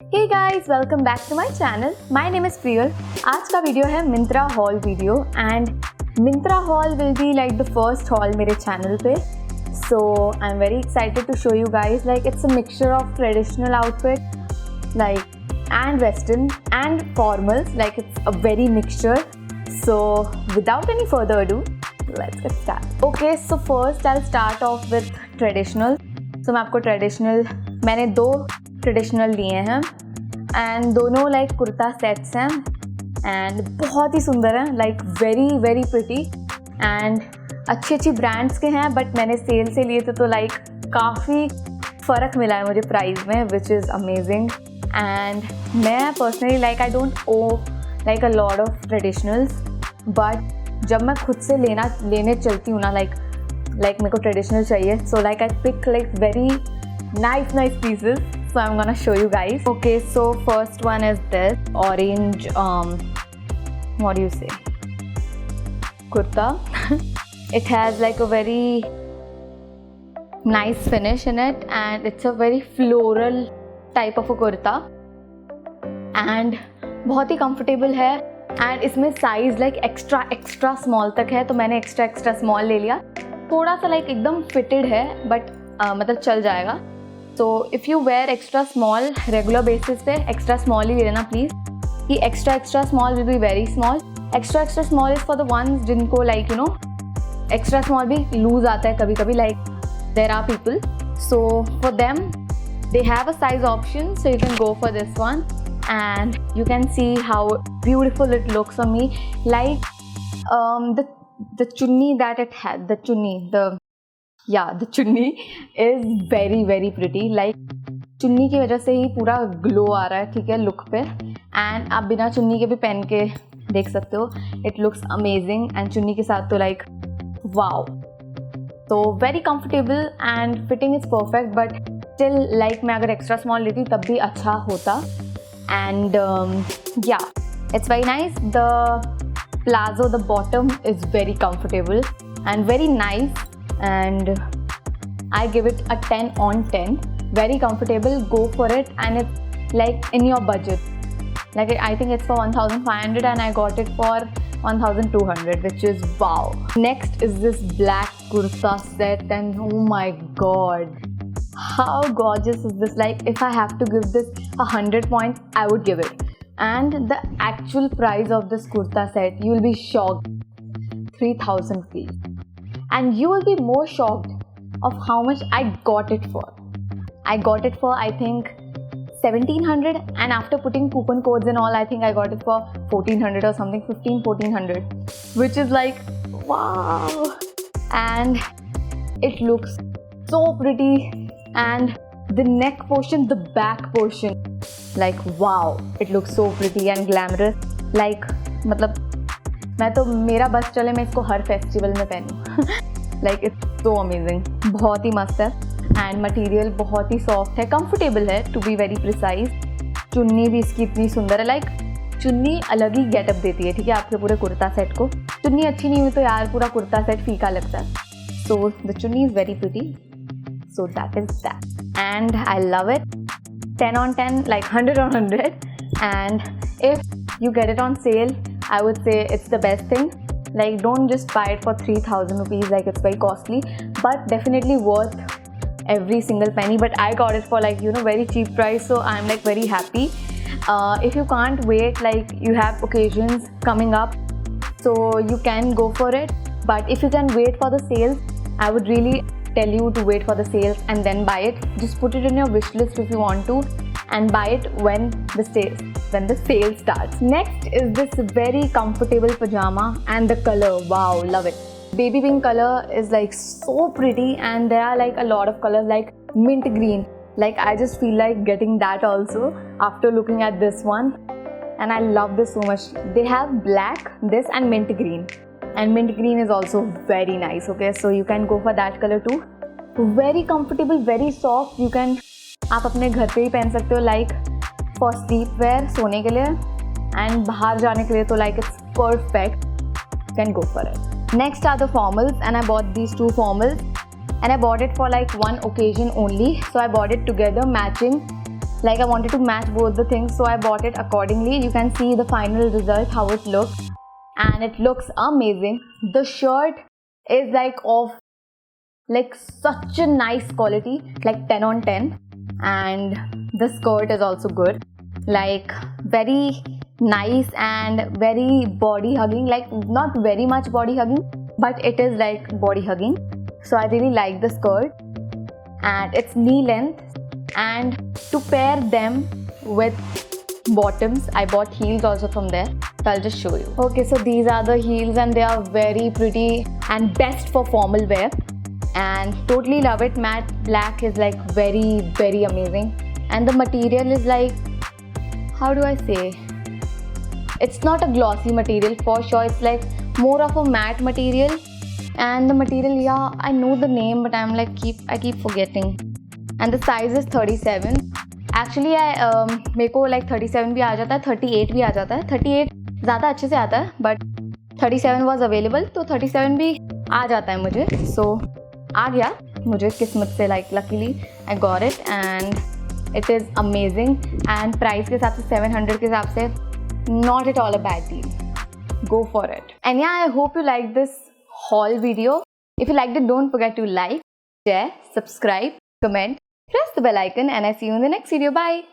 Hey guys, welcome back to my channel. My name is Priyal. आज का video है Myntra Haul video and Myntra Haul will be like the first haul मेरे channel पे. So I'm very excited to show you guys, like it's a mixture of traditional outfit like and western and formals, like it's a very mixture. So without any further ado, let's get started. Okay, so first I'll start off with traditional. So मैं आपको traditional, मैंने दो traditional लिए हैं and दोनों like kurta sets हैं and बहुत ही सुंदर हैं, like very very pretty and अच्छी ब्रांड्स के हैं, बट मैंने सेल से लिए थे तो लाइक काफ़ी फ़र्क मिला है मुझे प्राइस में, विच इज़ अमेजिंग. एंड मैं personally like I don't uh like a lot of traditionals, but जब मैं खुद से लेने चलती हूँ ना, लाइक मेरे को ट्रेडिशनल चाहिए, so like I pick like very nice pieces. So I'm gonna show you guys. Okay, so first one is this orange what do you say, kurta. It has like a very nice finish in it and it's a very floral type of a kurta and बहुत ही comfortable है and इसमें size like extra small तक है, तो मैंने extra small ले लिया. थोड़ा सा like एकदम fitted है but मतलब चल जाएगा. So if you wear extra small regular basis पे extra small ही ले लेना प्लीज़, कि extra small will be very small. Extra small is for the ones जिनको like you know extra small भी loose आता है कभी like there are people. So for them they have a size option, so you can go for this one and you can see how beautiful it looks on me. Like the chunni that it had, the chunni is very very pretty. Like चुन्नी की वजह से ही पूरा glow आ रहा है, ठीक है, look पे. एंड आप बिना चुन्नी के भी पहन के देख सकते हो, इट लुक्स अमेजिंग. एंड चुन्नी के साथ तो लाइक वाओ, तो very comfortable and fitting is perfect, but still like मैं अगर एक्स्ट्रा स्मॉल लेती तब भी अच्छा होता. एंड या it's very nice. The palazzo, the bottom is very comfortable and very nice and I give it a 10 on 10. Very comfortable, go for it, and it's like in your budget. Like I think it's for 1500 and I got it for 1200, which is wow. Next is this black kursa set and oh my god, how gorgeous is this. Like if I have to give this 100 points, I would give it. And the actual price of this kurta set, you will be shocked, 3000 rupees. And you will be more shocked of how much I got it for. I got it for I think 1700, and after putting coupon codes and all, I think I got it for 1400 or something, 1400, which is like wow. And it looks so pretty, and the neck portion, the back portion, like wow, it looks so pretty and glamorous. Like मतलब मैं तो मेरा बस चले मैं इसको हर festival में पहनूँ. लाइक इट्स सो अमेजिंग, बहुत ही मस्त है एंड मटेरियल बहुत ही सॉफ्ट है, कंफर्टेबल है टू बी वेरी प्रिसाइज. चुन्नी भी इसकी इतनी सुंदर है, लाइक चुन्नी अलग ही गेटअप देती है, ठीक है, आपके पूरे कुर्ता सेट को. चुन्नी अच्छी नहीं हुई तो यार पूरा कुर्ता सेट फीका लगता है. सो द चुन्नी is very pretty, so that is that and I love it. 10 on 10, like 100 on 100. And if you get it on sale, I would say it's the best thing. Like don't just buy it for 3000 rupees, like it's very costly, but definitely worth every single penny. But I got it for like you know very cheap price, so I'm like very happy. If you can't wait, like you have occasions coming up, so you can go for it. But if you can wait for the sales, I would really tell you to wait for the sales and then buy it. Just put it in your wish list if you want to, and buy it when the sale starts. Next is this very comfortable pajama and the color, wow, love it. Baby pink color is like so pretty, and there are like a lot of colors like mint green. Like I just feel like getting that also after looking at this one, and I love this so much. They have black, this and mint green, and mint green is also very nice. Okay, so you can go for that color too. Very comfortable, very soft. You can आप अपने घर पे ही पहन सकते हो, like for sleep where, सोने के लिए, एंड बाहर जाने के लिए तो like it's perfect. Can go for it. Next are the formals and I bought these 2 formals and I bought it for like one occasion only, so I bought it together matching Like I wanted to match both the things, so I bought it accordingly. You can see the final result, how it looks, and it looks amazing. The shirt is like of like such a nice quality, like 10 on 10, and the skirt is also good, like very nice and very body hugging, like not very much body hugging, but it is like body hugging. So I really like the skirt, and it's knee length. And to pair them with bottoms, I bought heels also from there, so I'll just show you. Okay, so these are the heels, and they are very pretty and best for formal wear, and totally love it. Matte black is like very amazing, and the material is like, how do I say, it's not a glossy material for sure, it's like more of a matte material. And the material, yeah, I know the name, but I'm like I keep forgetting. And the size is 37. Actually मेरे को like 37 भी आ जाता है, 38 भी आ जाता है. 38 ज़्यादा अच्छे से आता है, but 37 was available, तो 37 भी आ जाता है मुझे. So आ गया मुझे किस्मत से, like luckily I got it, and it is amazing. And price के हिसाब से 700 के हिसाब से not at all a bad deal. Go for it. And yeah, I hope you liked this haul video. If you liked it, don't forget to like, share, subscribe, comment, press the bell icon, and I see you in the next video. Bye.